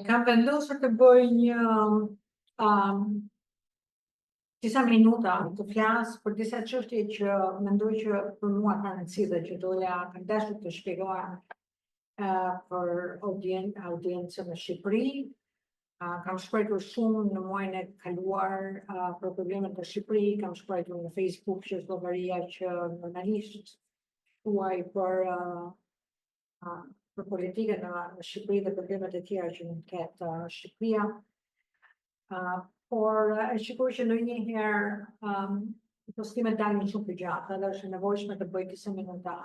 Kam vendosur të bëj disa minuta të flas për disa çështje që mendoj që për mua kanë rëndësi dhe që kam dashur të shpjegoja për audiencën në Shqipëri. Kam shkruar shumë në muajin e kaluar për problemet në Shqipëri, kam shkruar në Facebook që është llogaria që normalisht thuaj për politikën në Shqipëri dhe problemet e tjera që mund të ketë Shqipëria. Por e shikoj që ndonjëherë postimet dalin shumë të gjata dhe është e nevojshme të bëj disa minuta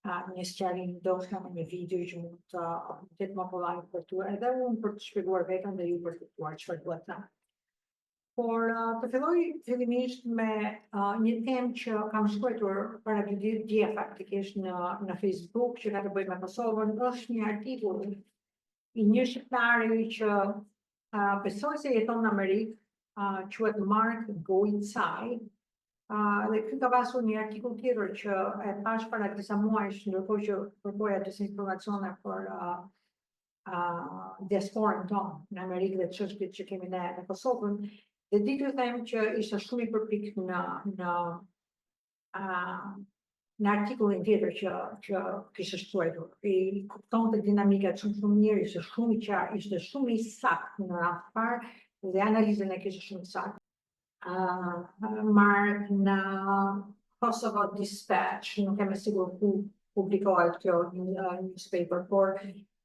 një sqarim, ndoshta me një video që mund të jetë më kollaj për tu, edhe unë për të shpjeguar veten dhe ju për të kuptuar çfarë duhet të them. Por të filloj fillimisht me një temë që kam shkruar para dje faktikisht në Facebook që ka të bëjë me Kosovën. Është një artikull i një shqiptari që besoj se jeton në Amerikë, quhet Mark Goicaj, dhe ky ka pasur një artikull tjetër që e pash para disa muajsh, ndërkohë që përboja disa informacione për diasporën tonë në Amerikë dhe çështjet që kemi ne në Kosovën. Dhe di t'ju them që ishte shumë i përpikt në artikullin tjetër që kishte shkruar. I kuptonte dinamikat shumë mirë, ishte shumë i qartë, ishte shumë i saktë në radhë të parë dhe analizën e kishte shumë saktë. Mark në Kosovo Dispatch, nuk jam e sigurt ku publikohet kjo newspaper, por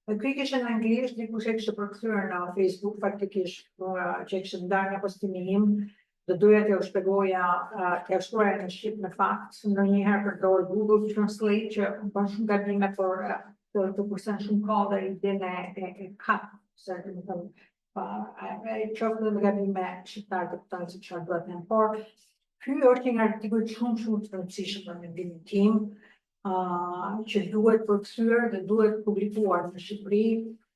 ky kishte në anglisht, dikush e kishte përkthyer në Facebook faktikisht që kishte ndarë nga postimi im, dhe doja t'ju shpjegoja, t'ju shkruaja në shqip në fakt, ndonjëherë përdor Google Translate që bën shumë gabime, por të kursen shumë kohë dhe idenë e kap, se do të thonë qoftë dhe me gabime shqiptar të kuptojnë se çfarë duhet të them. Por ky është një artikull shumë të rëndësishëm për mendimin tim, që duhet përkthyer dhe duhet publikuar në Shqipëri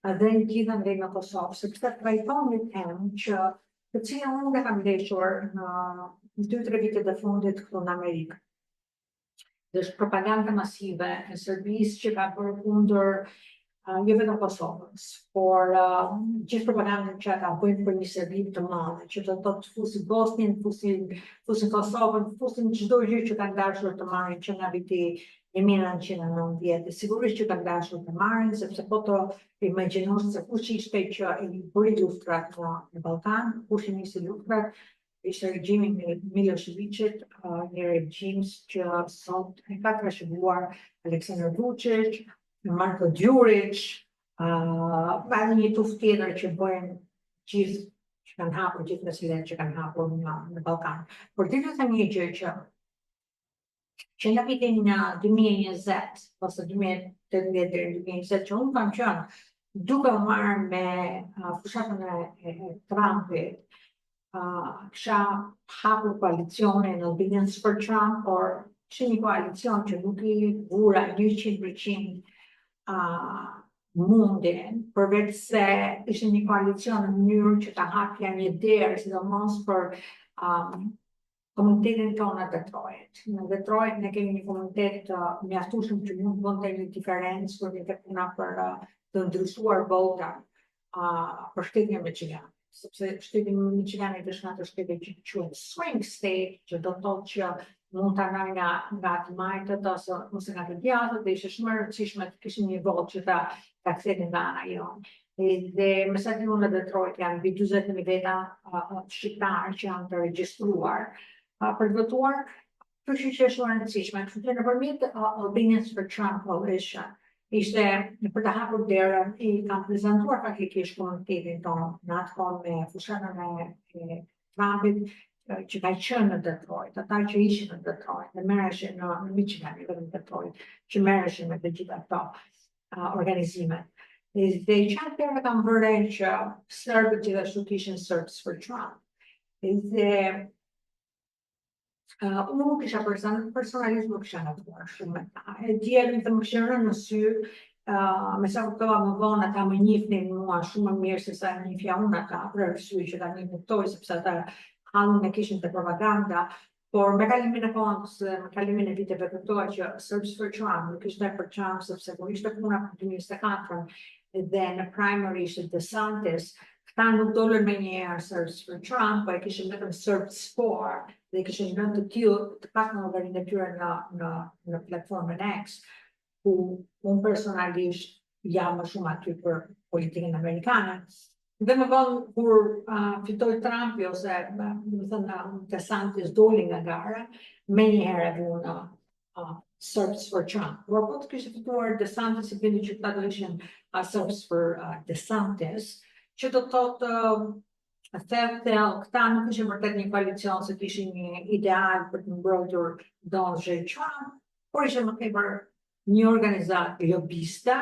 dhe në gjithë dhe në Kosovë, sepse trajton një temë që të cilën unë e kam ndeshur në 2-3 vitet e fundit këtu në Amerikë. Dhe është propaganda masive e Serbisë që ka bërë kundër jo vetëm Kosovës, por gjithë propagandën që ata bëjnë për një Serbi të madhe, që do të thotë fusin Bosnjën, fusin Kosovën, fusin çdo gjë që kanë dashur të marrin që nga viti 1990. Sigurisht që kanë dashur të marrin, sepse po të imagjinosh se kush ishte që i bëri luftrat në Ballkan, kush i nisi luftrat, ishte regjimi i Miloševićit, një regjim që sot e ka trashëguar Aleksandar Vučić, Marko Đurić, edhe një tuftë tjetër që bëjnë gjithë që kanë hapur, gjithë meselet që kanë hapur në Ballkan. Por ti do të them një gjë që në vitin 2020 ose 2018 deri në 2020 që unë kam qenë duke u marrë me fushatën e Trumpit, kisha hapur koalicionin Albanians for Trump, por ishte një koalicion që nuk i vura 100% mundin, përveç se ishte një koalicion në mënyrë që ta hapja një derë, sidomos për komunitetin tonë në Detroit. Në Detroit ne kemi një komunitet mjaftueshëm që mund të bënte një diferencë kur vjen tek puna për të ndryshuar vota për shtetin e Michigan. Sepse shteti i Michigan është nga ato shtete që quhen swing state, që do të thotë që mund të nga të majtët ose nga të djatët, dhe ishte shumë e rëndësishme të kishim një votë që ta kthenin nga ana jonë. Dhe me sa di unë në Detroit janë mbi 40.000 veta shqiptarë që janë të regjistruar për të votuar, kështu që është shumë e rëndësishme. Kështu që nëpërmjet Albanians for Trump Coalition ishte për të hapur derën, i kam prezantuar faktikisht komunitetin tonë në atë kohë me fushatën e Trumpit, që ka qenë në Detroit, ata që ishin në Detroit, dhe merreshin në Michigan, jo në Detroit, që merreshin me të gjitha këto organizimet. Dhe i qatë tërë kam vëre që Serbët gjithashtu kishin Serbs for Trump. Dhe unë nuk isha personalisht nuk isha ngatuar shumë me ta. E djelën të më kishën rënë në sy, me sa kuptova më vonë ata më njihnin mua shumë më mirë se sa njihja unë ata, për arsye që tani kuptoj sepse ata hallën e kishin të propaganda, por me kalimin e kohës, me kalimin e viteve kuptoha që Serbs for Trump nuk ishte për Trump, sepse kur ishte puna për 2024, dhe në primary ishte DeSantis, këta nuk dolën me njëherë Serbs for Trump, po e kishin vetëm Serbs for, dhe kishin rënë të tillë të pak në llogarinë e tyre në platformën X, ku unë personalisht jam më shumë aty për politikën amerikane. Dhe më vonë kur fitoi Trumpi ose më thënë DeSantis doli nga gara, me njëherë e vunë Serbs for Trump. Por po të kishte fituar DeSantis, i bindi që këta do ishin Serbs for DeSantis, që do thotë thellë këta nuk ishin vërtet një koalicion se kishin një ideal për të mbrojtur Donald J. Trump, por ishin më tepër një organizatë lobiste,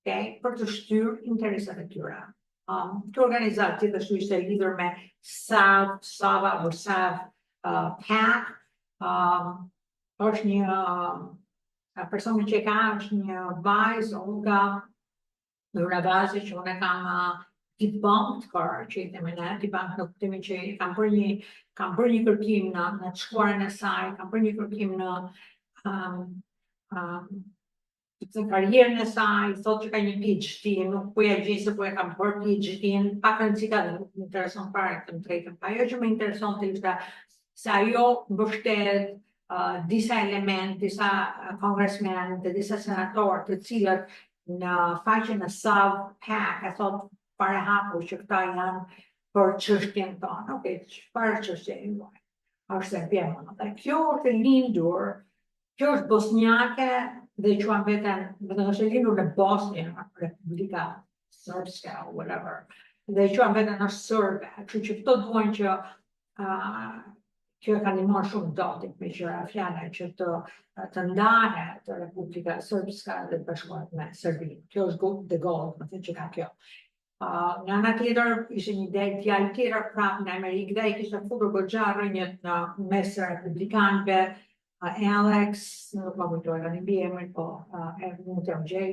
për të shtyrë interesat e tyre. Këtë organizatë gjithashtu ishte lidhur me Sava PAC, është një personi që ka është një vajzë, Olga Uragazi, që unë kam debunked kërë, që i themi ne, debunked në kuptimin që kam bërë një kërkim në të shkuarën e saj, kam bërë një kërkim në karrierën e saj, thotë që ka një PhD, nuk po ja gjej se po e kam bërë PhD-n, pak rëndësika dhe nuk më intereson fare të më drejtën. Ajo që më interesonte ishte se ajo mbështet disa element, disa kongresmen dhe disa senatorë të cilët në faqen e Sav PAC e thotë fare hapur që këta janë për çështjen tonë. Okej, çfarë çështje e juaj? Është Serbia. Dhe kjo është e lindur, kjo është bosnjake dhe quan veten, vetëm është e lindur në Bosnia, Republika Srpska, whatever. Dhe quan veten është serbe, kështu që këto duan që kjo ka ndihmuar shumë Dodik me qëra fjala që të ndahet Republika Srpska dhe të bashkohet me Serbinë. Kjo është the goal, më thënë që ka kjo. Në ana tjetër ishte një djalë tjetër prapë në Amerikë dhe i kishte futur goxha rrënjët në mes republikanëve, Alex, nuk më kujtoj tani emrin, po e mund të gjej.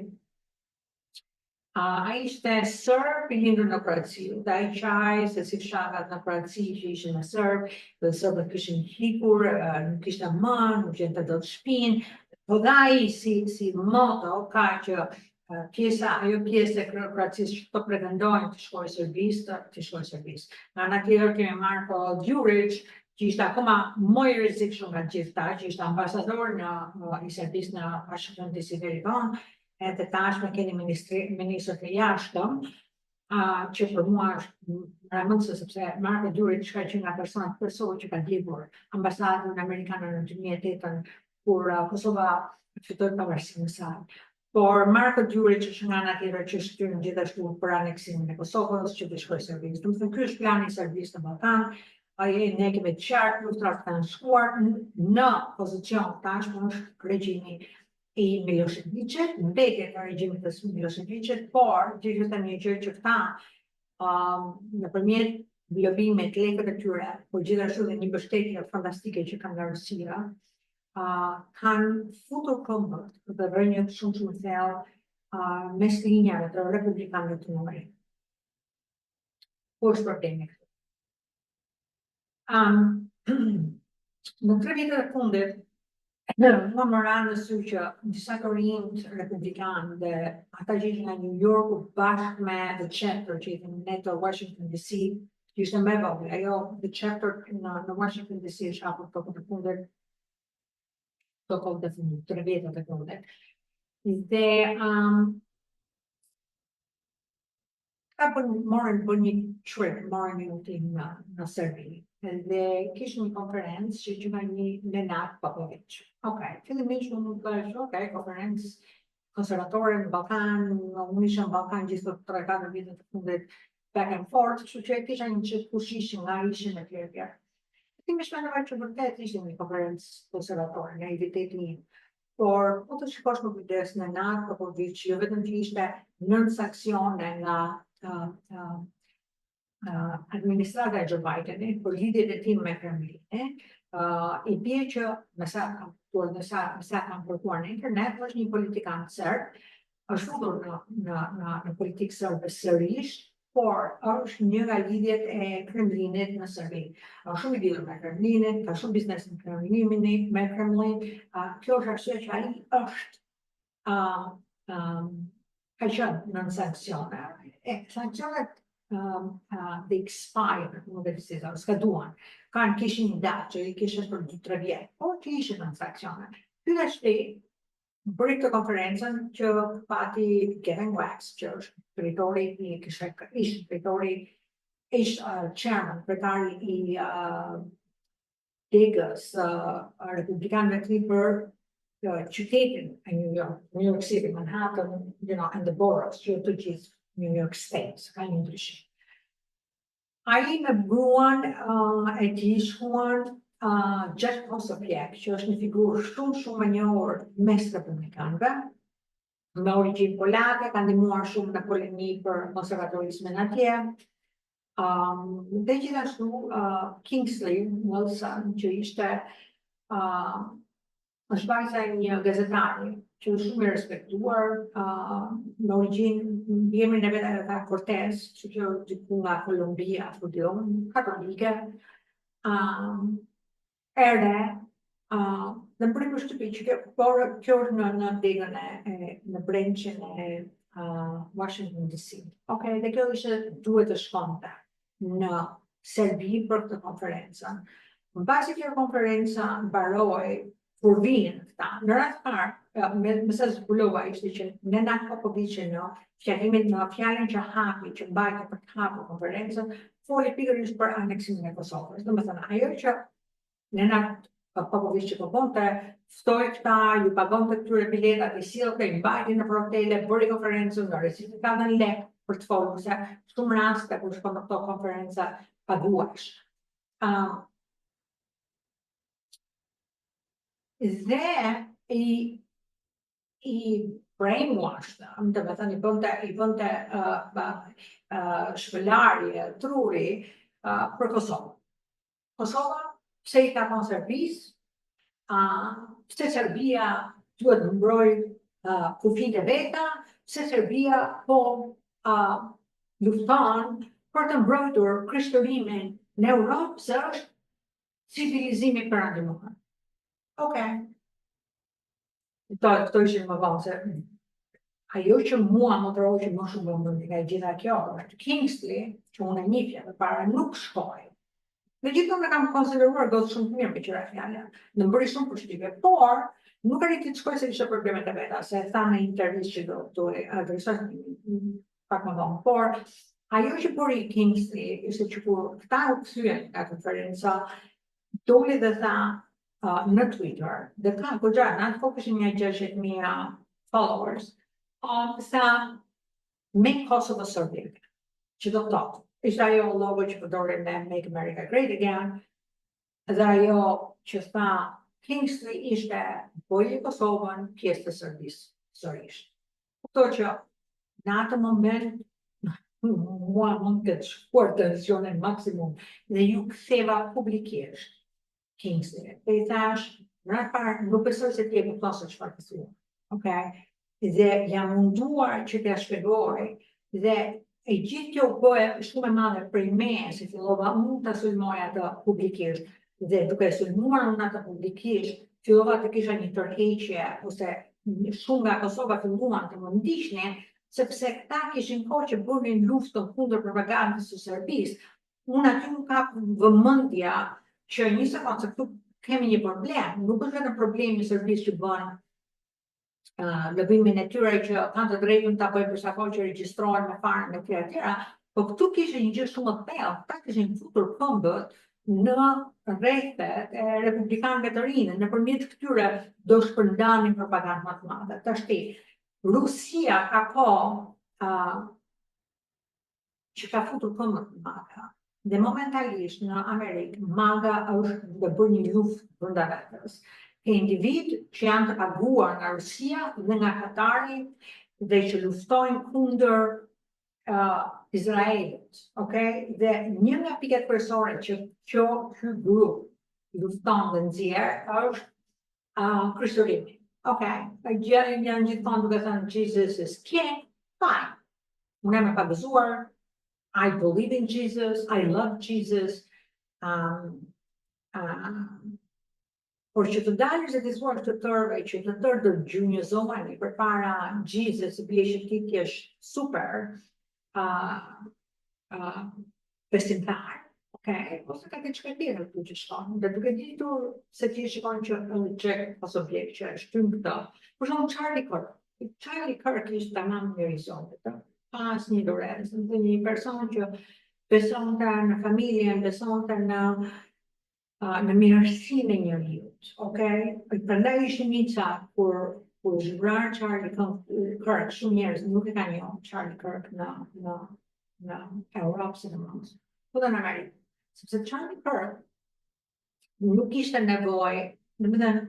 Ai ishte serb i lindur në Kroaci, dhe ai qaj se si fshakat në Kroaci që ishin në serb, dhe serbët kishin hikur, nuk kishte më, nuk gjente dot shtëpinë, po dhe ai si moto ka që ajo pjesë e Kroacisë që të pretendojnë të shkojë Serbisë. Në ana tjetër kemi Marko Đurić, që ishte akoma më i rrezikshëm nga gjithta, që ishte ambasador i Serbisë në Washington DC deri vonë, edhe tashmë keni ministrët e jashtëm, që për mua është rëndësishme sepse Marko Đurić ka qenë nga personat kryesor që ka ndjekur ambasadën amerikane në 2008 kur Kosova fitoi pavarësinë e saj. Por Marko Đurić është nga ana tjetër që shtyn gjithashtu për aneksimin e Kosovës, që do shkojë Serbisë. Do të thënë ky është plani i Serbisë në Ballkan. Ne kemi të qartë luftrat kanë shkuar në pozicion tashmë është regjimi i Miloševićit, mbetjet e regjimit të Miloševićit, por gjithashtu një gjë që këta nëpërmjet lobimit lekët e tyre, por gjithashtu dhe një mbështetje fantastike që kanë nga Rusia, kanë futur këmbët dhe rrënjët shumë thellë mes linjave të republikanëve të numrit. Po është problemi këtu. Në 3 vitet e fundit, më ra në sy që disa të rinjt republikanë dhe ata që ishin nga New Yorku bashkë me The Chapter që i themi ne të Washington DC, që ishte më e vogël, ajo The Chapter në Washington DC është hapur tokën e fundit, 3 vjetet e fundit. Dhe morën një trip, morën një udhtim në Serbi. Dhe kishte një konferencë që nga një Nenad Popović. Fillimisht unë thash, konferencë konservatore në Ballkan, unë isha në Ballkan gjithë 3-4 vitet të fundit back and forth, kështu që kisha një çështë kushish nga ishin e tjerë. Fillimisht mendova që vërtet ishte një konferencë konservatore, naiviteti im. Por po të shikosh më kujdes Nenad Popović, jo vetëm që ishte nën saksione nga administrata e Joe Bidenit për lidhjet e tij me Kremlinin, i bie që me sa kam kërkuar në internet, është një politikan serb, është futur në politikë serbe sërish, por është një nga lidhjet e Kremlinit në Serbi. Është shumë i lidhur me Kremlinin, ka shumë biznes me Kremlin, kjo është arsye që ai është ka qenë nën sanksione. Sanksionet they expire, nuk e di si thonë, skaduan. Kishin një datë që i kishin për 2-3 vjet, por që ishin nën sanksione. Ky është bëri këtë konferencën që pati Kevin Wax, që është drejtori i chairman, kryetari i Degës Republikanëve të për qytetin e New York City, Manhattan, and the boroughs, që të gjithë New York State, ka një ndryshim. Ai me gruan e tij shkuan Jack Posobiec, që është një figurë shumë e njohur mes republikanëve, me origjinë polake, ka ndihmuar shumë në polemi për konservatorizmin atje. Dhe gjithashtu Kingsley Wilson, që ishte është vajza e një gazetari që është shumë i respektuar, në origjinë emrin e vet e tha Cortez, që diku nga Kolumbia, katolike, erdhe dhe më bëri përshtypje që kjo është në degën në brendshën e Washington DC. Dhe kjo ishte duhet të shkonte në Serbi për këtë konferencën. Në basi kjo konferenca mbaroi kur vinë këta. Në rast parë, me sa zbulova ishte që Nenad Popović në fjalën që hapi, që mbajti për të hapur konferencën, foli pikërisht për aneksimin e Kosovës. Domethënë, ajo që Nenad Popović që bënte, ftoi këta, ju pagonte këtyre biletat, i sillte, i mbajti në hotele, bëri konferencën, nga recifikatën lek për të folur, se shumë raste kur shkon në këto konferenca paguash. Dhe i brainwashed, të me thënë, i bënte shpëlarje, truri për Kosovë. Kosova, pse i ka thonë Serbisë, pse Serbia duhet të mbrojë kufijtë e veta, pse Serbia po lufton për të mbrojtur krishtërimin në Europë, se është civilizimi perëndimor. Këto ishin më vonë, se ajo që mua më troqi më shumë vëmendje nga gjitha kjo, është Kingsley, që unë e njihja përpara, nuk shkoi. Dhe gjithmonë e kam konsideruar gotë shumë të mirë me qëra fjala. Në bëri shumë përshtypje, por nuk arriti të shkoj se ishte problemet e veta, se tha në intervistë që do e adresoj pak më vonë. Por ajo që bëri Kingsley ishte që kur këta u kthyen nga konferenca, doli dhe tha në Twitter, dhe ka goxha, në atë kohë kishin 600,000 followers, sa Make Kosovo Serbian, që do të thotë, ishte ajo logo që përdorin në Make America Great Again, dhe ajo që tha Kingsley ishte bëjë Kosovën pjesë të Serbisë sërish. Këto që në atë moment mua mund të shkuar tensionin maksimum dhe ju ktheva publikisht Kingsley. Dhe i thash, në atë parë nuk besoj se ti e kupton çfarë të thua. Dhe jam munduar që t'ja shpjegoj dhe e gjithë kjo bëhe shumë e madhe prej meje, se fillova unë të sulmoja atë publikisht, dhe duke sulmuar unë atë publikisht, fillova të kisha një tërheqje, ose shumë nga Kosova filluan të më ndiqnin, sepse këta kishin kohë që bënin luftën kundër propagandës së Serbisë. Unë aty nuk ka vëmendja që një sekondë, se këtu kemi një problem, nuk është vetëm problemi i Serbisë që bën lëvimin e tyre që kanë të drejtën ta bëjnë për sa kohë që regjistrohen me farën e tjera, po këtu kishte një gjë shumë të thellë, ata kishin futur këmbët në rrethet e republikanëve të rinë, nëpërmjet këtyre do shpërndanin propagandë më të madhe. Tashti, Rusia ka kohë që ka futur këmbët më madhe. Dhe momentalisht në Amerikë, MAGA është dhe bërë një luftë brenda vetes. Ke individ që janë të paguar nga Rusia dhe nga Katari dhe që luftojnë kundër Izraelit. Dhe një nga pikat kryesore që ky grup lufton dhe nxjerr është krishtërimi. Janë gjithmonë duke thënë Jesus is king, fine. Unë jam e pagëzuar, I believe in Jesus, I love Jesus. Por që të dalësh dhe të thuar të tërve që të tërë të gjunjëzoheni përpara gjizës së bie që ti je super besimtar, okay? Ose ka diçka tjetër ku që shkon, dhe duke ditur se ti shikon që Jack pas objekt që është tym këto. Për shembull Charlie Kirk ishte tamam i horizontit, pas një dorez, një person që besonte në familjen, besonte në mirësinë e njeriut, okay? Prandaj ishte një çast kur zhvrar Charlie Kirk, shumë njerëz nuk e kanë njohur Charlie Kirk në Europë sidomos, po dhe në Amerikë, sepse Charlie Kirk nuk kishte nevojë, domethënë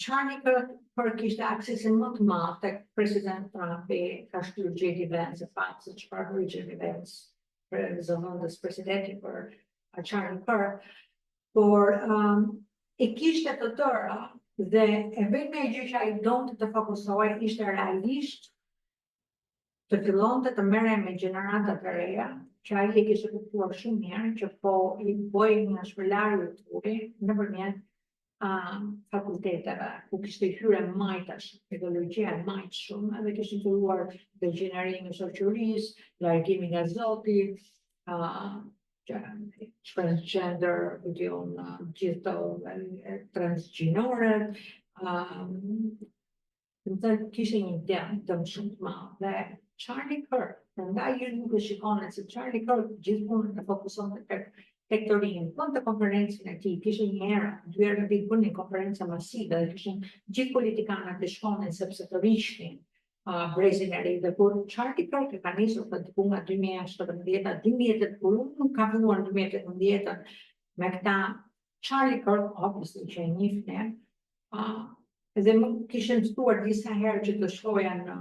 Charlie Kirk kishte aksesin më të madh tek president Trumpi, ka shtyr JD Vance, fakt se çfarë bëri JD Vance për zëvendës presidenti për Charlie Kirk, por e kishte të tëra dhe e vetme gjë që ai donte të fokusohej ishte realisht të fillonte të merrej me gjeneratat e reja, që ai e kishte kuptuar shumë mirë që po i bëj një shpërlarje turi nëpërmjet fakulteteve, ku kishte hyrë majtash, teknologjia e majt shumë, edhe kishte filluar degenerimi i shoqërisë, largimi nga Zoti, transgender, gjithë të transgjinoret, dhe kishte një dëm shumë të madh. Dhe Charlie Kirk, prandaj ju nuk e shikoni se Charlie Kirk gjithmonë e fokuson tek të rinj. Në konferencën e tij kishte një herë, 2 herë në vit bënin konferenca masive dhe kishin gjithë politikanët të shkonin sepse të rishnin brezin e ri, dhe kur Charlie Kirk e ka nisur të diku nga 2017, kur unë ka filluar në 2018 me këta Charlie Kirk, obviously që e njihni, dhe më kishin mësuar disa herë që të shkoja në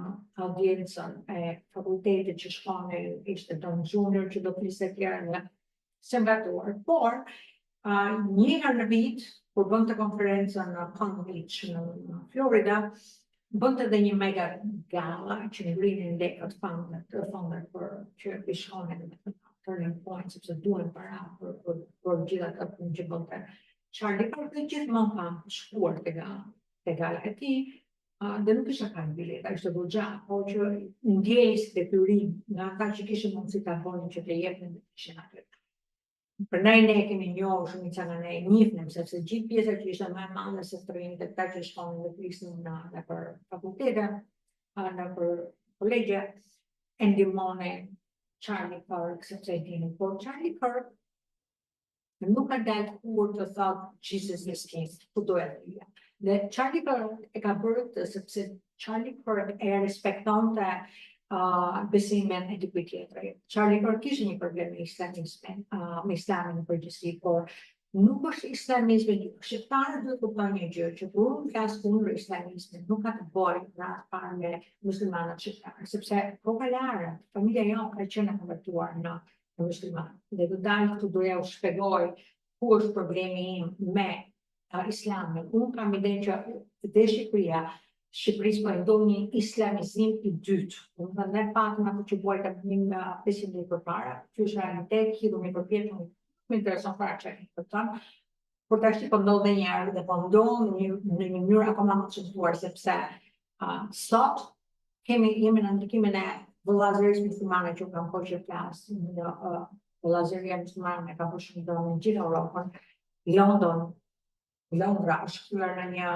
audiencën e fakultetit që shkonin, ishte Don Junior që do fliste tjerë në sembratuar, por një herë në vit, kur bënte konferencën në Palm Beach në Florida, bënte edhe një mega gala që ngrinin lekët fondet për që i shkonin në turning point, sepse duhen para për gjithë ato punë që bënte Charlie Kirk, dhe gjithmonë ka shkuar te gala e tij, dhe nuk isha kanë bileta, ishte goxha, po që ndjej si detyrim nga ata që kishin mundësi ta bënin që të jepnin dhe ishin aty. Prandaj ne kemi njohur shumica nga ne njihnim, sepse gjithë pjesa që ishte më e madhe se të rinjtë këta që shkonin dhe flisnin në për fakultete, në për kolegje, e ndihmonin Charlie Kirk, sepse e dinin. Por Charlie Kirk nuk ka dalë kur të thotë Jesus is King, ku do e dhja. Dhe Charlie Kirk e ka bërë këtë sepse Charlie Kirk e respektonte besimin e dikujt tjetër. Charlie Kirk kishte një problem me islamin në përgjithësi, por nuk është islamizmi. Shqiptarët duhet të kuptojnë një gjë, që kur unë flas kundër islamizmit, nuk ka të bëjë rast parë me muslimanët shqiptarë, sepse kokalare, familja jonë ka qenë e konvertuar në musliman. Dhe të dalë këtu doja u shpjegoj ku është problemi im me islamin. Unë kam idenë që dhe Shqipërisë po ndodh një islamizim i dytë. Domethënë ne patëm ato që buajta 500 vjet përpara, që është realitet, hidhur në përpjekje, më intereson fare çfarë po thon. Por tash po ndodh edhe një herë dhe po ndodh në një mënyrë akoma më të çuditëruar, sepse sot jemi në ndikimin e vëllazërisë muslimane që kanë kohë që flasin, vëllazëria muslimane ka bërë shumë në gjithë Europën, Londra është kthyer në një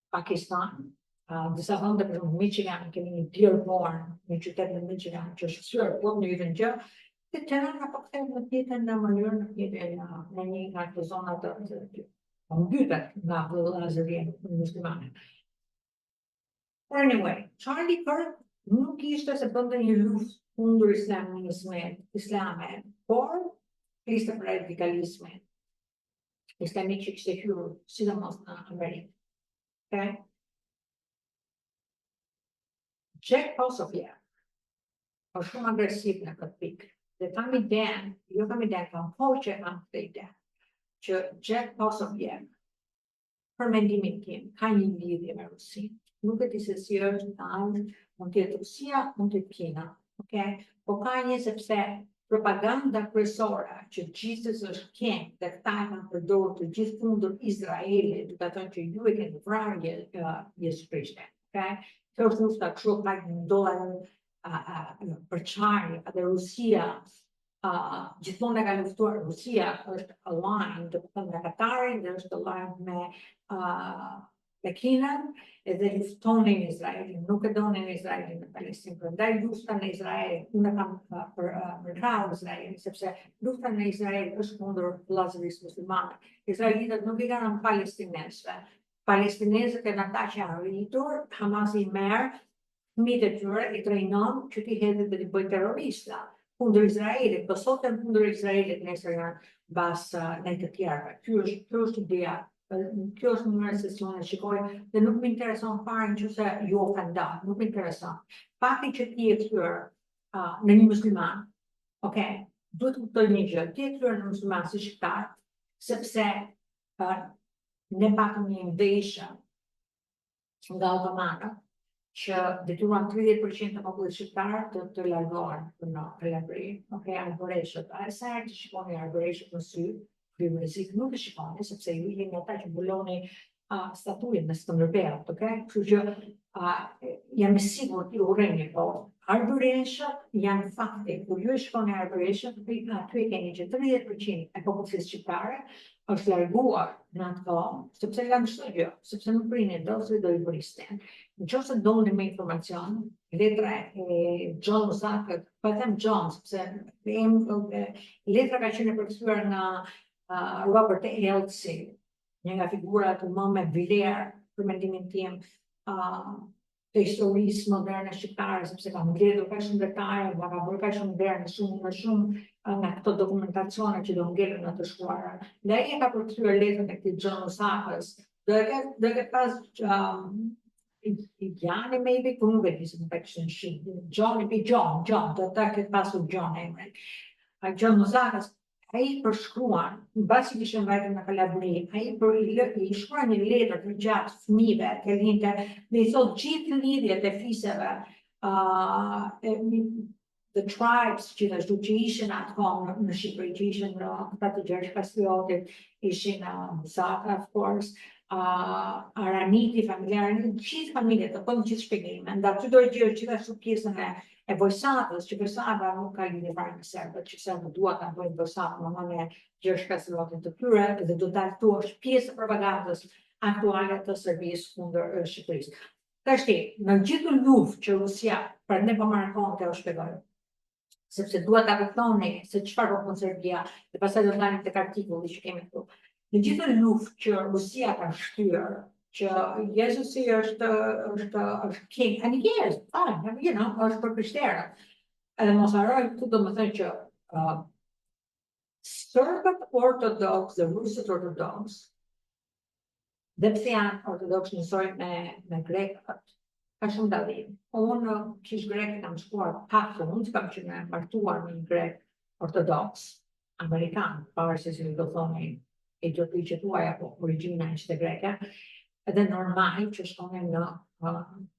Pakistan, disa vende për Michigan, kemi një Dearborn, një qytet në Michigan që është kthyer plot në një gjë, dhe Tirana po kthehet në tjetër në mënyrë në një nga ato zona të mbytet nga vëllazëria muslimane. But anyway, Charlie Kirk nuk ishte se bënte një luftë kundër islamit, por fliste për radikalizmin islamik që kishte hyrë sidomos në Amerikë. Okay? Jack Posobiec është shumë agresiv në këtë pikë. Dhe kam idenë, kam kohë që kam këtë ide, që Jack Posobiec, për mendimin tim, ka një lidhje me Rusinë. Nuk e di se si është, mund të jetë Rusia, mund të jetë Kina. Okay? Po ka një sepse propaganda kryesore që Jesus është king dhe këta e kanë përdorur të gjithë kundër Izraelit, duke thënë që ju e keni vrarë Jezus Krishtin. Okay? Kjo është lufta kështu pak ndodhen përçarje dhe Rusia gjithmonë ka luftuar. Rusia është aligned, do të thënë me Katarin dhe është aligned me Kinën edhe luftonin Izraelin, nuk e donin Izraelin në Palestinë. Prandaj lufta në Izrael, unë kam përkrahur Izraelin, sepse lufta në Izrael është kundër vëllezërisë muslimane. Izraelitët nuk i kanë palestinezëve. Palestinezët janë ata që janë rritur, Hamasi i merr fëmijët e tyre, i trajnon që t'i hedhin dhe t'i bëjnë terrorista kundër Izraelit, po sot janë kundër Izraelit, nesër janë bas në të tjerëve. Kjo është ideja. Kjo është mënyra se si unë e shikoj dhe nuk më intereson fare nëse ju ofendon, nuk më intereson. Fakti që ti je kthyer në një musliman, okay, duhet të kuptoj një gjë, ti je kthyer në musliman si shqiptar, sepse ne patëm një ndeshje nga otomanët që detyruan 30% të popullit shqiptar të largohen në Kalabri, okay, arboreshët. Sa herë të shikoni arboreshët në sy, rrezik nuk e shikoni, sepse ju jeni ata që mbuloni statuin në Skënderbeut, okay? Kështu që jam i sigurt ju urreni, po arboreshët janë fakti. Kur ju e shikoni arboreshët, aty e keni që 30% e popullisë shqiptare është larguar në atë kohë, sepse janë çdo gjë, sepse nuk prinin dosë do i brisnin. Nëse doni me informacion, letra e John Zakët, po them John, sepse letra ka qenë përkthyer nga Robert Elsie, një nga figurat më me vlerë për mendimin tim të historisë moderne shqiptare, sepse ka mbledhur kaq shumë detaje, ka bërë kaq shumë vlerë në shumë nga këto dokumentacione që do ngelen në të shkruara. Dhe ai ka përkthyer letrën e këtij John Zakës, do ke pas Jani maybe, ku nuk e di se më pak kishte shih. John, do ta ketë pasur John emrin. John Zakës, ai përshkruan, mbasi kishte mbajtur në Kalabri, ai i shkruan një letër të gjatë fëmijëve, që linte dhe i thotë gjithë lidhjet e fisëve, the tribes gjithashtu që ishin atkohë në Shqipëri, që ishin ata të Gjergj Pastriotit, ishin Musaka, of course, Araniti, familjarë, gjithë familjet, të thonë gjithë shpjegime. Nda aty do e gjerë gjithashtu pjesën e Vojsadës, që Vojsada nuk ka lidhje fare me serbët, që serbët duan ta bëjnë Vojsadën në mënyrë Gjergj Pastriotin të tyre, dhe do dalë këtu është pjesë e propagandës aktuale të Serbisë kundër Shqipërisë. Tashti, në gjithë luftë që Rusia, pra ne po marrë kohën të u shpjegoj, sepse duhet ta kuptoni se çfarë do të Serbia, dhe pastaj do ndani tek artikulli që kemi këtu. Në gjithë luftë që Rusia ka shtyr, që Jezusi është king, and yes, fine, është për krishterët. Edhe mos harrojmë këtu do të thënë që Serbët ortodoks dhe Rusët ortodoks, dhe pse janë ortodoks njësoj me grekët, ka shumë dallim. Unë kish grek kam shkuar pak unë, kam qenë martuar me një grek ortodoks, amerikan, pavarësisht se do thoni e gjotë që tuaj apo origjina ishte greke, edhe normal që shkonin në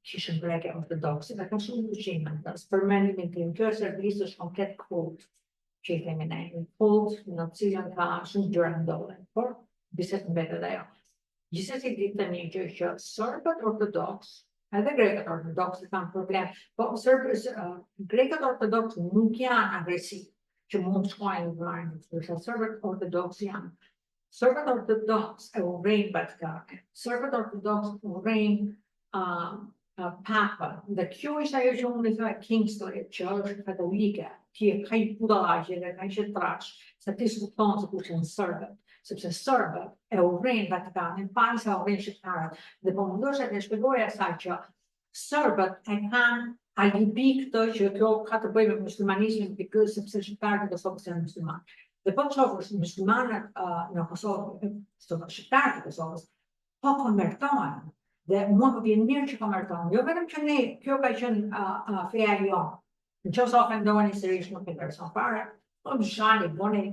kishën greke ortodokse, dhe ka shumë ndryshime në tas. Për mendimin tim, kjo Serbisë është komplet kult, që i themi ne, një kult në cilën ka shumë gjëra ndodhen, por biset mbetet ajo. Gjithsesi ditë një gjë që serbët ortodoks, edhe grekët ortodoks kanë problem, po grekët ortodoks nuk janë agresiv, që mund të shkojnë në vërën, përsa serbët ortodoks janë. Serbët ortodoks e urrejnë Vatikanin, serbët ortodoks urrejnë Papën, dhe kjo ishte ajo që unë i thoj Kingsley, që është katolike, që ka i budallaqe dhe ka i trash, se ti s'kupton se kush janë serbët, sepse serbët e urrejnë Vatikanin, pari sa urrejnë shqiptarët, dhe po mundosh e të shpjegoj asaj që serbët e kanë alibi këtë që kjo ka të bëjë me muslimanizmin, sepse shqiptarët do thonë se janë muslimanë. Dhe po të shofësh muslimanët në Kosovë, shqiptarët e Kosovës, po konvertohen. Dhe mua më vjen mirë që konvertohen. Jo vetëm që ne, kjo ka qenë feja jonë. Në qoftë se ofendoheni sërish nuk intereson fare, po mshani, boni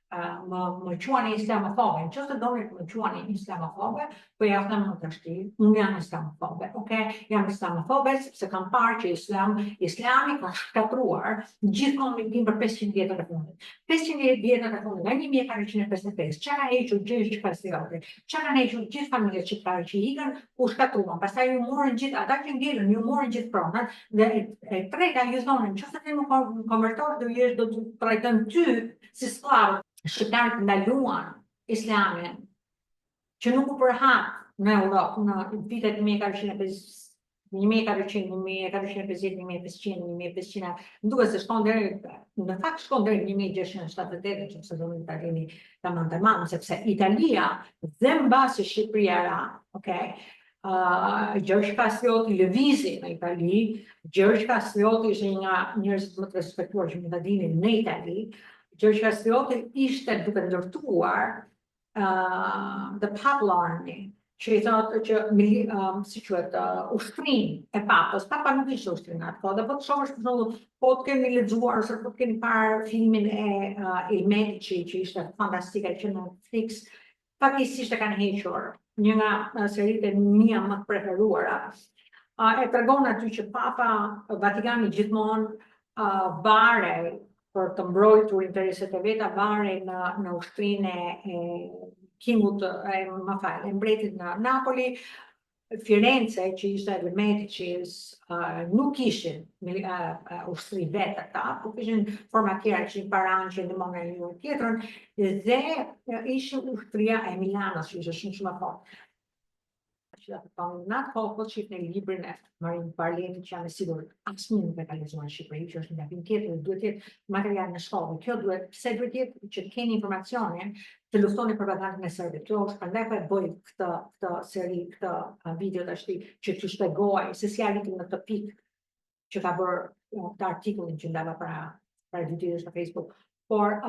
më quani islamofobe, në qoftë doni të më quani islamofobe, po ja them më të shti, unë jam islamofobe, jam islamofobe sepse kam parë që Islami ka shkatruar gjithmonë mendim për 500 vjetët e fundit. 500 vjetët e fundit, nga 1455, çka ka hequr gjithë patriotë, çka kanë hequr gjithë familjet shqiptare që ikën, u shkatruan. Pastaj ju morën gjithë ata që ngelën, ju morën gjithë pronat dhe e treta ju thonë, nëse ti më konvertosh do të trajtojmë ty si skllav. Shqiptarët ndaluan Islamin, që nuk u përhat në Europë në vitet 1450, 1450, 1500, duket se shkon deri, në fakt shkon deri 1678, që se do në Italinë tamam, sepse Italia dhe mbasi Shqipëria ra, Gjergj Kastrioti lëvizi në Itali, Gjergj Kastrioti ishte një nga njerëzit më të respektuar që mund ta dini në Itali. Gjergj Kastrioti ishte duke ndërtuar the Papal Army, që i thotë që si quhet ushtrinë e papës. Papa nuk ishte ushtrinë atë kohë, dhe po të shohësh për shembull, po të keni lexuar ose po të keni parë filmin e Il Medici, që ishte fantastike që në Netflix, pakisisht e kanë hequr, një nga seritë mia më të preferuara. E tregon aty që Papa Vatikani gjithmonë bare për të mbrojtur interesat e veta, bare në ushtrinë e kingut, mbretit në Napoli. Firenze, që ishte edhe Medicis, nuk ishin ushtri vetë ata, por kishin forma tjera, kishin paranë që ndihmonin njëri tjetrën, dhe ishin ushtria e Milanos, që ishte shumë e fortë. Që në atë kohë po shihni librin e Marin Barletit, që janë sigur asnjë nuk e ka lexuar në Shqipëri, që është një gabim tjetër, duhet të jetë material në shkollë. Kjo pse duhet të jetë që të keni informacionin të luftoni propagandën e serbit. Kjo është prandaj po e bëj këtë seri, këtë video tash që t'ju shpjegoj se si arritëm në këtë pikë që ka bërë këtë artikullin që ndava para 2 ditësh në Facebook. Por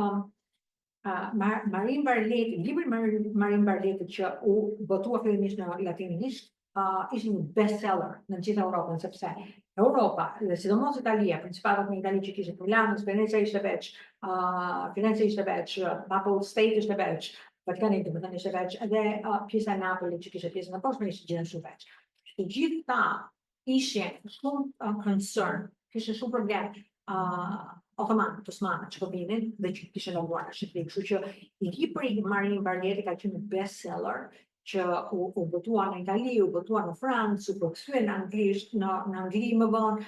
Marin Barleti, libri Marin Barletit që u botua fillimisht në latinisht, ishte një bestseller në gjithë Europën, sepse Europa, dhe sidomos Italia, principatat në Itali që kishte Milano, Venezia ishte veç, Firenze ishte veç, Papal State ishte veç, Vatikani domethënë ishte veç, edhe pjesa e Napoli që kishte pjesën e poshtme ishte gjithashtu veç. Të gjithë ta ishin shumë concern, kishin shumë problem Ottoman, Osmanë, që po vinin dhe që kishin lënduar në Shqipëri. Kështu që libri i Marin Barleti ka qenë bestseller që u botua në Itali, u botua në Francë, u përkthye në anglisht, në Angli më vonë.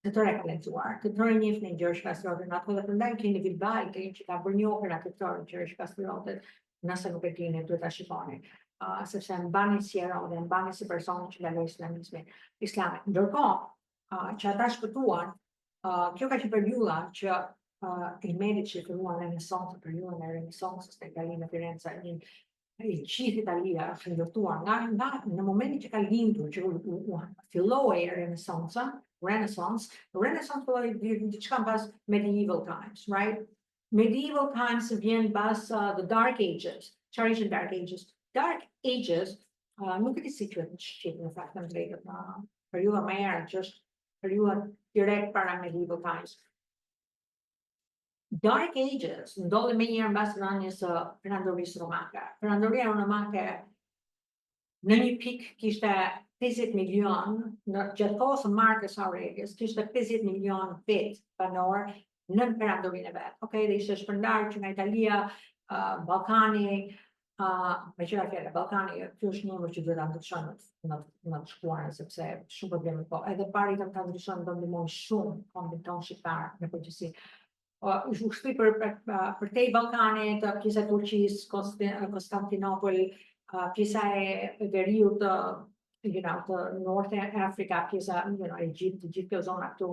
Të tërë e ka lexuar, të tërë njihnin Gjergj Kastriotin, atë dhe prandaj keni Vilbaj, që ka bërë një operë aktor Gjergj Kastriotit, nëse nuk e dini, duhet ta shikoni. Sepse mbani si hero dhe mbani si person që lagoi Islamin. Ndërkohë që ata shpëtuan, kjo ka qenë periudha që Il Medici filluan Renesancën, periudhën e Renesancës në Itali, në Firenze, e gjithë Italia është ndërtuar nga në momentin që ka lindur, që filloi Renaissance filloi diçka pas medieval times, right? Medieval times vjen pas the Dark Ages. Çfarë ishin Dark Ages? Dark Ages nuk e di si quhet në shqip, në fakt në drejtë, periudha më e errët, që është periudha direkt para medieval times. Dark Ages ndodhi më njëherë mbas rënies së perandorisë romake. Perandoria romake në një pikë kishte 50 milion, në gjatë kohës së Marcus Aurelius, kishte 50 milion vetë banor në perandorinë e vet. Dhe ishte shpërndarë që nga Italia, Ballkani, me qëra fjala, Ballkani, kjo është një që duhet ta ndryshojmë në të shkuarën, sepse shumë probleme po. Edhe pari ta ndryshojmë do ndihmojnë shumë kombin ton shqiptar në përgjithësi. U shpi për tej Ballkanit, pjesa e Turqisë, Konstantinopol, pjesa e veriut, të North Africa, pjesa Egjipt, gjithë kjo zona këtu,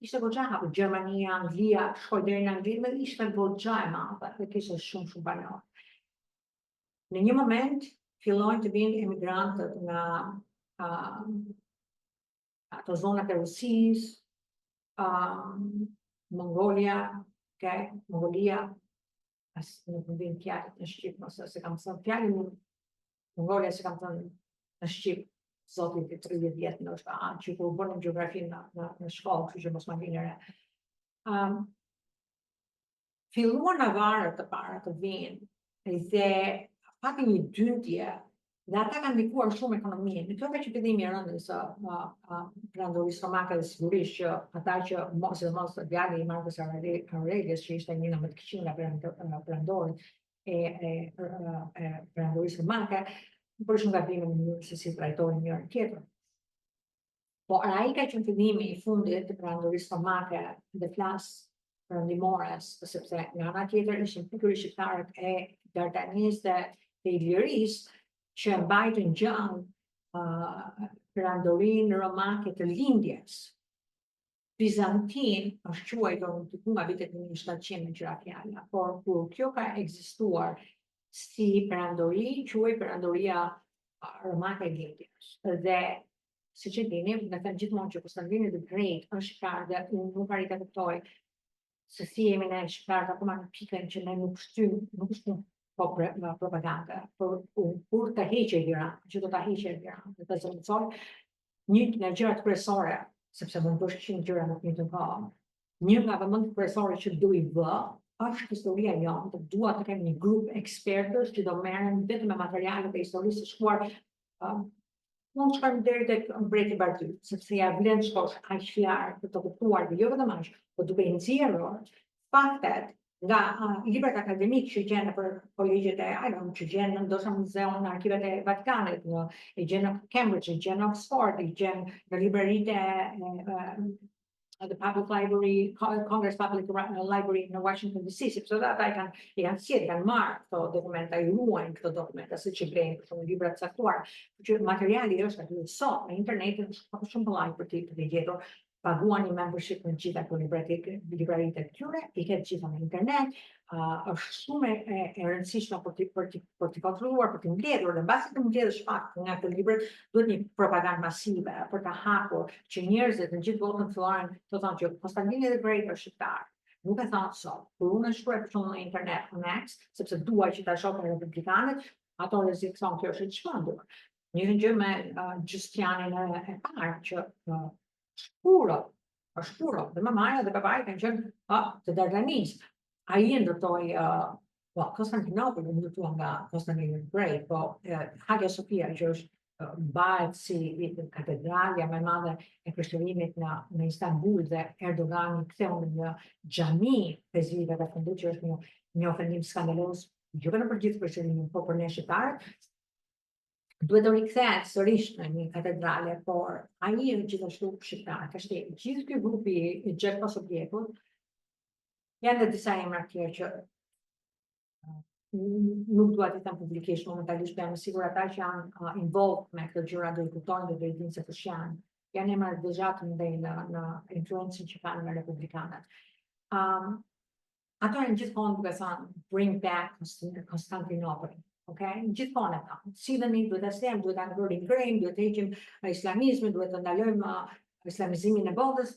ishte goxha hapur. Gjermania, Anglia, shkoi deri në Angli, dhe ishte goxha e madhe, dhe kishte shumë banor. Në një moment fillojnë të vinë emigrantët nga ato zonat e Rusisë, Mongolia, Mongolia, nuk më vjen fjalët në shqip, ose se kam thënë fjalën Mongolia, se kam thënë në shqip, zoti i 30 vjet ndoshta, që kur bënim gjeografinë në shkollë, kështu që mos ma vjen re. filluan avarët të para të vinë dhe pati një dyntje dhe ata kanë ndikuar shumë ekonominë. Në kjo ka që fillimi i rëndës së perandorisë romake dhe sigurisht që ata që sidomos djali i Marcus Aurelius që ishte një nga më të këqij nga perandorët e perandorisë romake, për shumë gabime në mënyrë se si trajtojnë njëri tjetrën. Por ai ka qenë fillimi i fundit të perandorisë romake dhe flas perëndimores, sepse nga ana tjetër ishin pikërisht shqiptarët e Dardanisë dhe të Ilirisë që mbajtën gjallë perandorinë romake të lindjes. Bizantin është quajtur diku nga vitet 1700 me qira fjala, por kur kjo ka ekzistuar si perandori, quhej perandoria romake e lindjes. Dhe siç e dini, ne them gjithmonë që Konstantini the Great është shqiptar dhe unë nuk arrit të kuptoj se si jemi ne shqiptarët akoma në pikën që ne nuk shtyjmë propaganda, por kur të heqë Iran, që do ta heqë Iran, do të zëvendësoj një nga gjërat kryesore, sepse mund të bësh 100 gjëra në të njëjtën kohë. Një nga vëmendjet kryesore që do i vë është historia jonë, të dua të kem një grup ekspertësh që do merren vetëm me materialet e historisë së shkuar. Mund të shkojmë deri tek mbreti Bardy, sepse ja vlen shkosh aq larg për të kuptuar dhe jo vetëm aq, por duke i nxjerrur faktet nga librat akademik që gjenë për kolegjet e që gjenë ndoshta në muzeun në arkivet e Vatikanit, i gjenë në Cambridge, i gjenë në Oxford, i gjenë në libraritë the Public Library, Congress Public Library në Washington DC, sepse ata i kanë marrë këto dokumenta, i ruajnë këto dokumenta, siç i blejnë për shumë libra të caktuar, që materiali është aty sot në internet është shumë kollaj për të gjetur. Paguan një membership në gjitha këto libraritë e këtyre, i ketë gjitha në internet, është shumë e rëndësishme për t'i kontrolluar, për t'i mbledhur, dhe mbasi të mbledhësh fakt nga këto libra, duhet një propagandë masive për të hapur që njerëzit në gjithë botën fillohen të thonë që Konstantini the Great është shqiptar. Nuk e thonë sot. Kur unë shkruaj për shembull në internet në X, sepse dua që ta shohin republikanët, ato rrezik thonë kjo është e çmendur. Një gjë me Gjustianin e parë që shkuro, dhe mamaja dhe papai kanë qenë të Dardanisë. Ai ndërtoi Konstantinopoli ndërtuar nga Konstantini the Great, po Hagia Sophia që është mbahet si katedralja më e madhe e krishterimit në Istanbul dhe Erdogan ktheu në një xhami vezirive të fundit që është një ofendim skandaloz jo vetëm për gjithë krishterimin, por për ne shqiptarët. Duhet të rikthehet sërish në një katedrale, por ai është gjithashtu shqiptar. Kështu gjithë ky grupi i Gjekoslovakut janë dhe disa emra të tjerë që nuk dua të them publikisht momentalisht, jam e sigurt ata që janë involved me këtë gjëra do i kuptojnë dhe do i dinë se kush janë. Janë emra deja të mëdhenj në influencën që kanë me republikanët. Ato janë gjithmonë duke thënë bring back Constantinople. Okay? Gjithmonë ata. Sidheni, duhet të stem, duhet ta ngrejmë, duhet të heqim islamizmin, duhet të ndalojmë islamizimin e botës.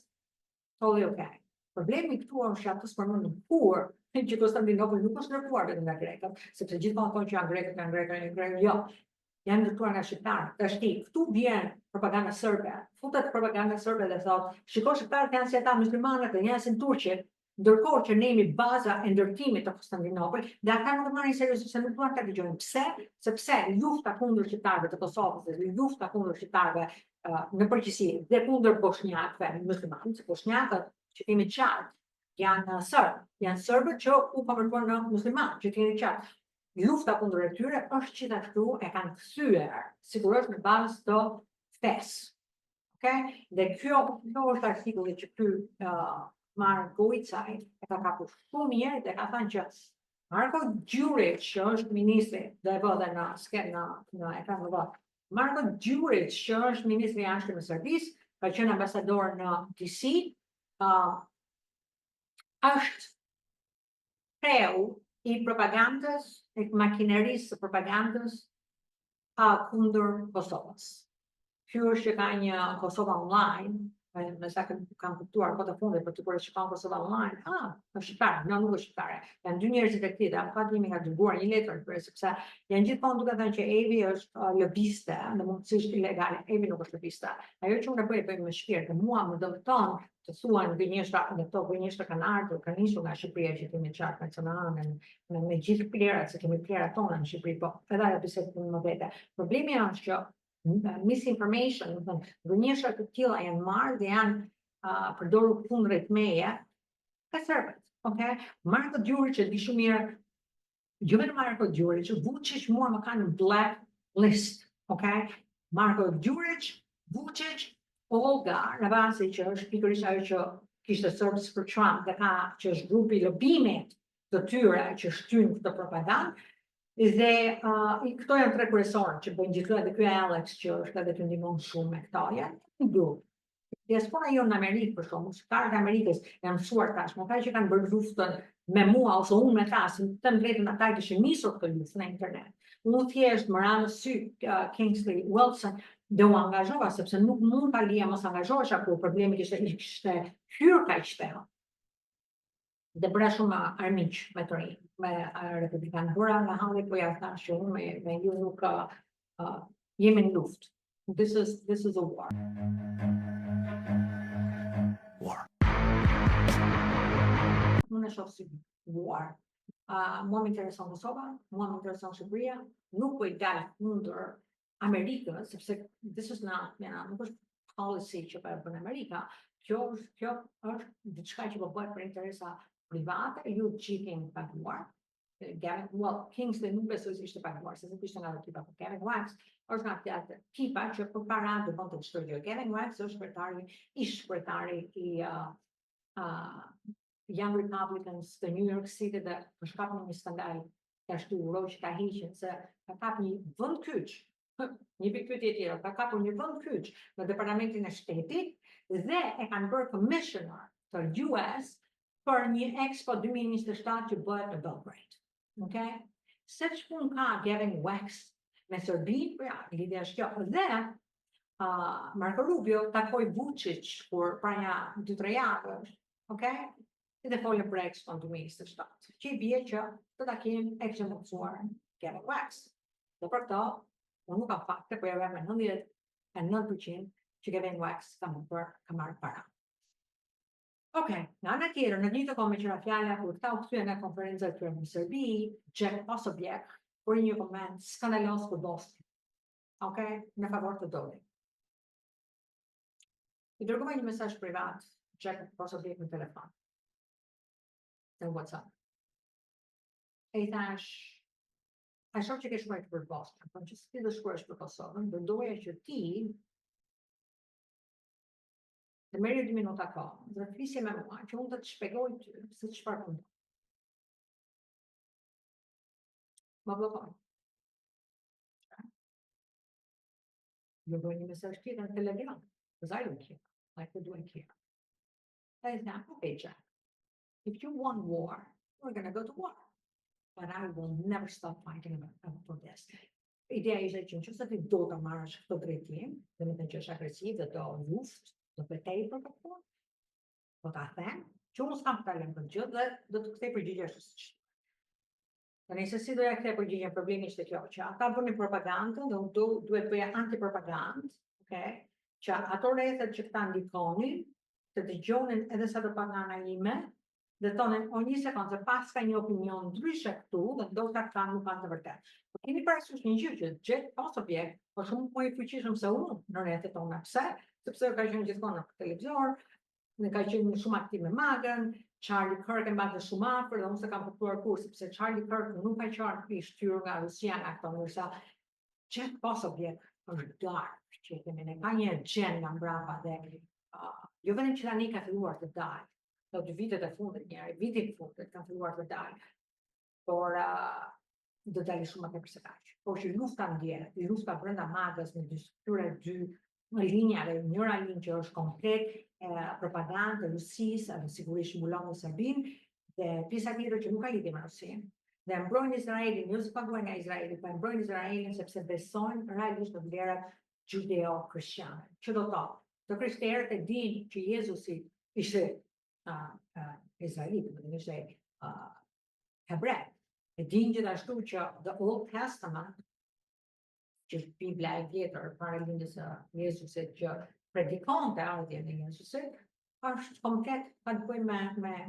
Okay. Problemi këtu është ato përmendur kur që Konstantinopoli nuk është ndërtuar vetëm nga grekët, sepse gjithmonë thonë që janë grekë, jo. Janë ndërtuar nga shqiptarët. Tashti, këtu vjen propaganda serbe. Futet propaganda serbe dhe thotë, shiko shqiptarët janë si ata muslimanët dhe janë si turqit, ndërkohë që ne jemi baza e ndërtimit të Konstantinopol, dhe ata nuk e marrin seriozisht se nuk duan ta dëgjojnë. Pse? Sepse lufta kundër shqiptarëve të Kosovës dhe lufta kundër shqiptarëve në përgjithësi dhe kundër bosnjakëve muslimanë, se bosnjakët që kemi qartë janë serbët që u konvertuan në muslimanë, që kemi qartë. Lufta kundër e tyre është gjithashtu e kanë kthyer sigurisht në bazë të fesë. Okay? Dhe kjo është artikulli që ky Marko Icaj e ka kapur shumë mirë dhe ka thënë që Marko Đurić, që është ministri, do e vë dhe në ekran në vë. Marko Đurić, që është ministri i jashtëm i Serbisë, ka qenë ambasador në DC, është kreu i propagandës, e makinerisë së propagandës kundër Kosovës. Ky është që ka një Kosova Online, me sa kam kuptuar kohë të fundit për të kur shikon Kosova online, është shqiptare, nuk është shqiptare. Janë dy njerëz të këtij, afat jemi ka dërguar një letër për sepse janë gjithmonë duke thënë që Evi është lobiste, domosdoshmërisht ilegale. Evi nuk është lobiste. Ajo që unë bëj me shpirt, dhe mua më dëmton të thuan gënjeshtra, dhe këto gënjeshtra kanë ardhur, kanë nisur nga Shqipëria që kemi qartë nacionale me gjithë plerat, se kemi plerat tona në Shqipëri, po edhe ajo bisedë më vete. Problemi është që misinformation, gënjeshtra të tilla janë marrë dhe janë përdorur kundrejt meje ka serbët, okay? Marko Đurić e di shumë mirë, jo vetëm Marko Đurić, Vučić mua më ka në black list, okay? Marko Đurić, Vučić, Olga Ravasi, që është pikërisht ajo që kishte Serbs for Trump, dhe ka që është grupi lobimit të tyre që shtyn këtë propagandë. Dhe këto janë tre kryesorë që bëjnë gjithë edhe ky Alex që është edhe të ndihmon shumë me këto, janë një grup. Diaspora jonë në Amerikë, për shkakun, shqiptarët e Amerikës janë mësuar tashmë, ata që kanë bërë luftën me mua ose unë me ta, si të them drejtën, ata kishin nisur këtë luftë në internet. Unë thjesht më ranë sy Kingsley Wilson dhe u angazhova sepse nuk mund ta lija mos angazhohesha kur problemi kishte hyrë kaq shpejt. Dhe bëra shumë armiq me të rinj, me republikanë. Bëra nga halli, po ja thash që unë me ju nuk jemi në luftë. This is a war. Unë e shoh si war. Mua më intereson Kosova, mua më intereson Shqipëria, nuk po i dal kundër Amerikës, sepse this is not, nuk është policy që po e bën Amerika. Kjo është diçka që po bëhet për interesa private, ju gjithë paguar. Kingsley nuk besoj se ishte paguar, se nuk ishte nga ekipa, por Gavin Wax është nga ato ekipa që përpara do bënte çdo gjë. Gavin Wax është ish kryetari i Young Republicans të New York City dhe për shkak të një skandal ka shtuar që ta heqin se ka kapur një vend kyç. Një pikë tjetër, ka kapur një vend kyç në departamentin e shtetit dhe e kanë bërë commissioner të US për një Expo 2027 që bëhet në Belgrade. Okay? Se ç'pun ka Gavin Wax me Serbinë, lidhja është kjo. Dhe Marco Rubio takoi Vučić kur para 2-3 javësh, okay? Dhe folën për Expo 2027. Që i bie që të takimin e kishte mundsuar Gavin Wax. Dhe për këto, unë nuk kam fakte, po ja vem me 99% që Gavin Wax ka marrë para. Okej, nga ana tjetër, në një të kohë me qira fjala kur këta u kthyen nga konferenca e tyre në Serbi, Jack Posobiec për një koment skandalos për Bosnjë. Okej, në favor të Dodit. I dërgova një mesazh privat Jack Posobiec në telefon. Në WhatsApp. E i thash, a shoh që ke shkruar për Bosnjë, po që ti do shkruash për Kosovën, do doja që ti të merri 2 minuta kohë, dhe të flisje me mua, që unë të të shpjegoj ty se çfarë mund. Më bllokoi. Më bëri një mesazh tjetër në Telegram, because I don't care, like I don't care. I said, okay, Jack, if you want war, we're gonna go to war. But I will never stop fighting for this. Ideja ishte që nëse ti do ta marrësh këtë drejtim, dhe më thënë që është agresiv dhe do luftë, do betej për këtë punë, do ta them, që unë s'kam problem për gjë dhe do të kthej përgjigje ashtu siç. Tani se si do ja kthej përgjigjen, problemi ishte kjo, që ata bënin propagandë dhe unë duhet bëja antipropagandë, okay? Që ato rrethet që këta ndikonin, të dëgjonin edhe sa të pak nga ana ime, dhe tonin, o një sekundë, se pas ka një opinion ndryshe këtu, dhe ndoshta këta nuk kanë të vërtetë. Po keni parasysh një gjë që Jack Posobiec po shumë më i fuqishëm se unë në rrethet tona. Pse? Sepse ka qenë gjithmonë në televizor, ne ka qenë shumë aktiv me Magën, Charlie Kirk e mbante shumë afër dhe unë se kam kuptuar kur, sepse Charlie Kirk nuk ka qenë i shtyrë nga Rusia nga këto, ndërsa Jack Posobiec është dark, që kemi ne ka një gjen nga mbrapa dhe jo vetëm që tani ka filluar të dalë, do 2 vitet e fundit, vitin e fundit ka filluar të dalë, por do dalë shumë më tepër se kaq. Por që lufta ndjehet, lufta brenda Magës me këtyre 2 linjave, njëra linjë që është komplet propagandë e Rusisë, dhe sigurisht mbulon në Serbinë, dhe pjesa tjetër që nuk ka lidhje me Rusinë. Dhe mbrojnë Izraelin, jo se paguajnë nga Izraeli, po mbrojnë Izraelin sepse besojnë realisht në vlerat judeo-krishtiane. Që do thotë, Të krishterët e dinë që Jezusi ishte izraelit, dhe ishte hebrej. E dinë gjithashtu që the Old Testament, që është Biblia e vjetër para lindjes së Jezusit, që predikonte ardhjen e Jezusit, është komplet ka të bëjë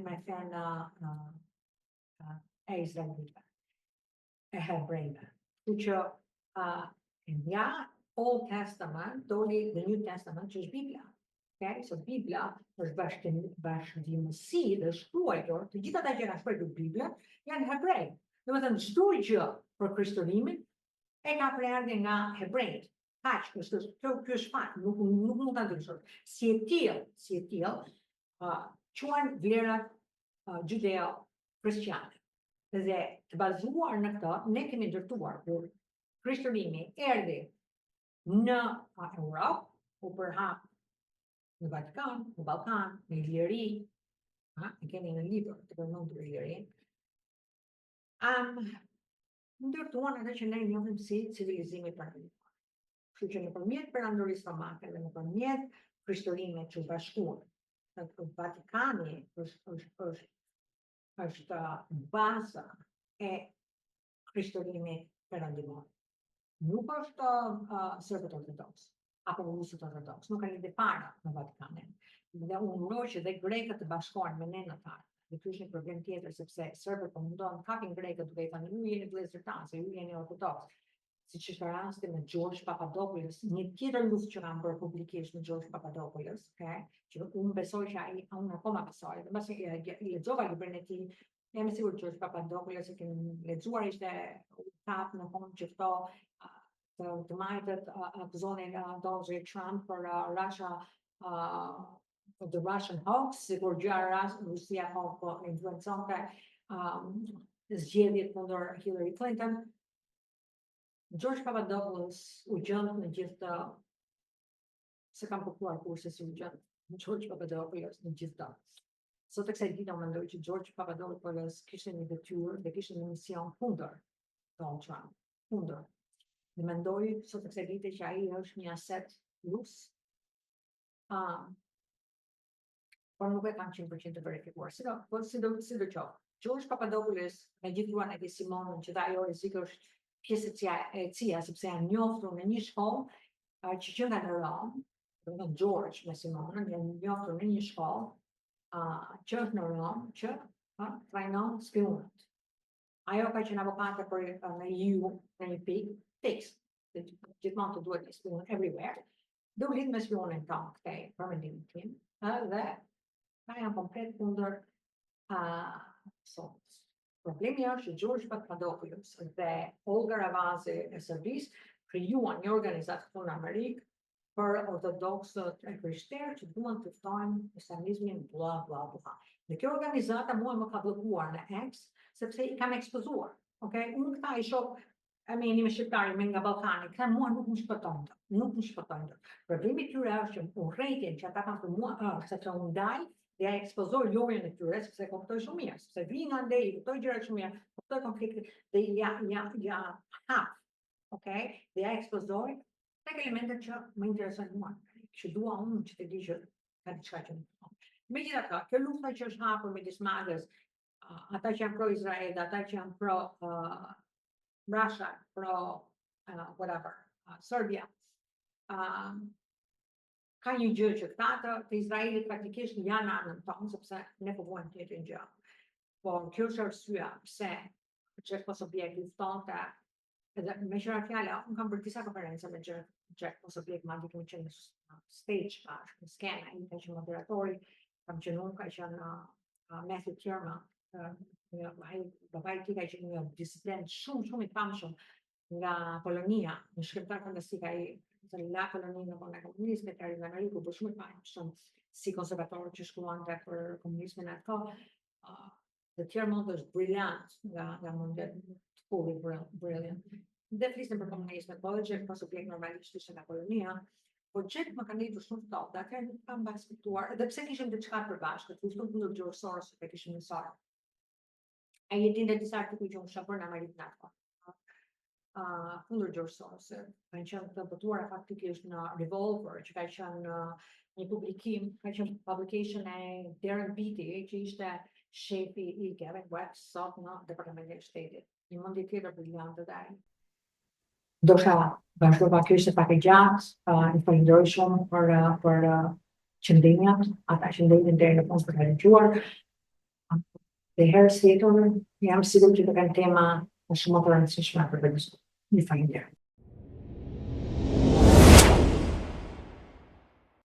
me fenë e izraelitëve, e hebrejve. Kështu që nga Old Testament doli the New Testament, që është Biblia. Okay? So Biblia është bashkëdhënësi dhe shkruar, të gjitha ata që kanë shkruar Biblia janë hebrej. Domethënë çdo gjë për Krishterimin e ka prerje nga hebrejt. Kaq, kjo është fakt, nuk mund ta ndryshoj. Si e tillë, quhen vlerat judeo-krishtiane. Dhe të bazuar në këtë, ne kemi ndërtuar kur Krishterimi erdhi në Europë, u përhap në Vatikan, në Ballkan, në Iliri, e keni në libër të përmendur Ilirin, ndërtuan atë që ne njohim si civilizimi perandimor. Kështu që nëpërmjet perandorisë romake dhe nëpërmjet Krishterimit që bashkuar, Vatikani është baza e Krishterimit perandimor. Nuk është serbët ortodoks apo rusët ortodoks, nuk kanë ide para në Vatikanin. Dhe unë uroj që dhe grekët të bashkohen me ne në ta. Dhe ky është një problem tjetër, sepse serbët po mundon të kapin grekët duke i thënë ju jeni vëllezër tanë, se ju jeni ortodoks. Siç është rasti me George Papadopoulos, një tjetër luftë që kanë bërë publikisht me George Papadopoulos, që unë besoj që unë akoma besoj, dhe mbasi lexova librin e tij, jam i sigurt George Papadopoulos e kemi lexuar, ishte kap në fund që këto të majtët akuzonin Donald Trump për Russia, the Russian hoax, sikur gjëra Rusia po influenconte zgjedhjet kundër Hillary Clinton. George Papadopoulos u gjend në gjithë se kam kuptuar kurse si u gjend George Papadopoulos në gjithë. Sot e kësaj dite unë mendoj që George Papadopoulos kishte një detyrë dhe kishte një mision kundër Donald Trump, kundër. Dhe mendoj sot e kësaj dite që ai është një aset rus, por nuk e kam 100% të verifikuar. Si do qoftë, George Papadopoulos me gjithë luan e Simonën, që ajo rrezik është pjesë e CIA, sepse janë njohur në një shkollë që qëndra në Rom, domethënë George me Simonën janë njohur në një shkollë që është në Rom, që trajnon spionët. Ajo ka qenë avokate për në EU në një pikë fix, gjithmonë të duhet një spion everywhere, dhe u lidh me spionin tonë këtej për mendimin tim, dhe ka janë komplet kundër sot. Problemi është që George Papadopoulos dhe Olga Ravazi e Serbisë krijuan një organizacion në Amerikë për ortodoksët e krishterë që duan të ftojnë islamizmin bla bla bla. Dhe kjo organizata mua më ka bllokuar në X, sepse i kam ekspozuar. Okay? Unë këta i shoh një me shqiptari me nga Ballkani, këta mua nuk më shpëtojnë. Problemi tyre është që urrëtitjen që ata kanë për mua është sepse unë ndaj dhe ja ekspozoj lojën e tyre, sepse kuptoj shumë mirë, sepse vi nga ndej, kuptoj gjëra shumë mirë, kuptoj konflikte dhe ja hap, okay? Dhe ja ekspozoj tek elementet që më interesojnë mua, që dua unë që të di që ka diçka që më thon. Megjithatë, kjo lufta që është hapur midis magës, ata që janë pro Izrael, ata që janë pro Russia, pro whatever, Serbia, ka një gjë që këta të Izraelit praktikisht janë anën tonë, sepse ne po vuajmë tjetër gjë. Por kjo është arsyeja pse Çekoslovakja luftonte, edhe me qëra fjala, unë kam bërë disa konferenca me Çekoslovakë, madje kemi qenë në stage bashkë, në skena, ai ka qenë moderatori, kam qenë unë, ka qenë Matthew Tierma, babai i tij ka qenë një disident shumë i famshëm nga Polonia, një shkrimtar fantastik, ai la Polonia në komunizmit, erdhi në Amerikë, por shumë i famshëm si konservator që shkruante për komunizmin atë. The Tierma është brilliant nga mundet fully brilliant. Dhe flisën për komunizmin, po dhe Çekoslovakja normalisht ishte nga Polonia, por Çek më kanë ditur shumë ftohtë, atëherë nuk kam baskëtuar, edhe pse kishim diçka të përbashkët, luftën kundër George Sorosit e kishim mësuar. Ai e dinte disa artikuj që unë shoh në Amerikë natë. kundërgjorësose, kanë qenë të botuara faktikisht në Revolver, që ka qenë një publikim, ka qenë publication e Darren Beatty, që ishte shefi i Gavin West sot në Departamentin e Shtetit. Një mendje tjetër briljante dhe ai. Do të vazhdova, kjo ishte pak e gjatë, i falenderoj shumë për qëndrimit, ata që ndodhin deri në fund për të dëgjuar. Dhe herë tjetër, jam sigurt që të kenë tema shumë të rëndësishme për të diskutuar. Një falenderoj.